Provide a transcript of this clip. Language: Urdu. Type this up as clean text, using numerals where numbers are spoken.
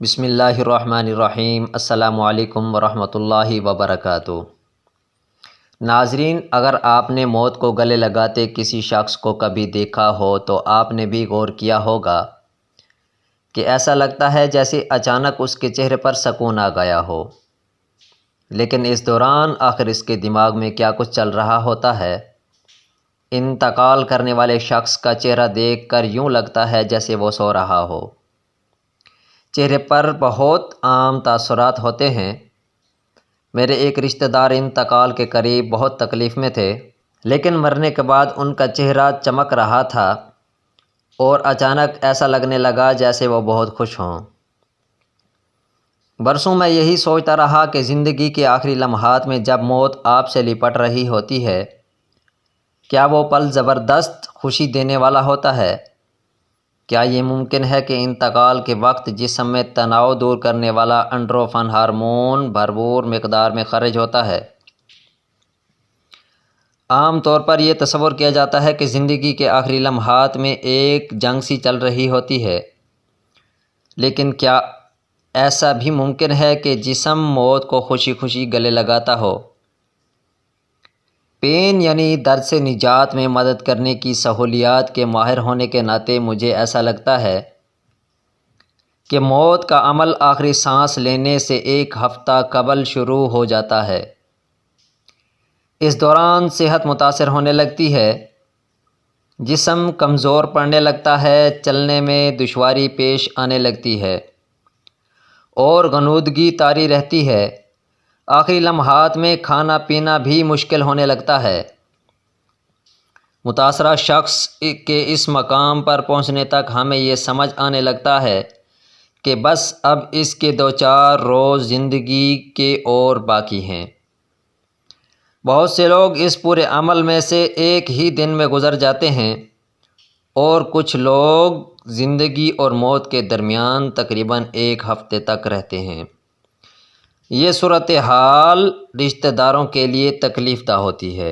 بسم اللہ الرحمن الرحیم۔ السلام علیکم ورحمۃ اللہ وبرکاتہ۔ ناظرین، اگر آپ نے موت کو گلے لگاتے کسی شخص کو کبھی دیکھا ہو تو آپ نے بھی غور کیا ہوگا کہ ایسا لگتا ہے جیسے اچانک اس کے چہرے پر سکون آ گیا ہو، لیکن اس دوران آخر اس کے دماغ میں کیا کچھ چل رہا ہوتا ہے؟ انتقال کرنے والے شخص کا چہرہ دیکھ کر یوں لگتا ہے جیسے وہ سو رہا ہو۔ چہرے پر بہت عام تاثرات ہوتے ہیں۔ میرے ایک رشتہ دار انتقال کے قریب بہت تکلیف میں تھے، لیکن مرنے کے بعد ان کا چہرہ چمک رہا تھا اور اچانک ایسا لگنے لگا جیسے وہ بہت خوش ہوں۔ برسوں میں یہی سوچتا رہا کہ زندگی کے آخری لمحات میں جب موت آپ سے لپٹ رہی ہوتی ہے، کیا وہ پل زبردست خوشی دینے والا ہوتا ہے؟ کیا یہ ممکن ہے کہ انتقال کے وقت جسم میں تناؤ دور کرنے والا انڈورفن ہارمون بھرپور مقدار میں خارج ہوتا ہے؟ عام طور پر یہ تصور کیا جاتا ہے کہ زندگی کے آخری لمحات میں ایک جنگ سی چل رہی ہوتی ہے، لیکن کیا ایسا بھی ممکن ہے کہ جسم موت کو خوشی خوشی گلے لگاتا ہو؟ پین یعنی درد سے نجات میں مدد کرنے کی سہولیات کے ماہر ہونے کے ناطے مجھے ایسا لگتا ہے کہ موت کا عمل آخری سانس لینے سے ایک ہفتہ قبل شروع ہو جاتا ہے۔ اس دوران صحت متاثر ہونے لگتی ہے، جسم کمزور پڑنے لگتا ہے، چلنے میں دشواری پیش آنے لگتی ہے اور غنودگی طاری رہتی ہے۔ آخری لمحات میں کھانا پینا بھی مشکل ہونے لگتا ہے۔ متاثرہ شخص کے اس مقام پر پہنچنے تک ہمیں یہ سمجھ آنے لگتا ہے کہ بس اب اس کے 2-4 روز زندگی کے اور باقی ہیں۔ بہت سے لوگ اس پورے عمل میں سے ایک ہی دن میں گزر جاتے ہیں اور کچھ لوگ زندگی اور موت کے درمیان تقریباً 1 ہفتے تک رہتے ہیں۔ یہ صورتحال رشتہ داروں کے لیے تکلیف دہ ہوتی ہے۔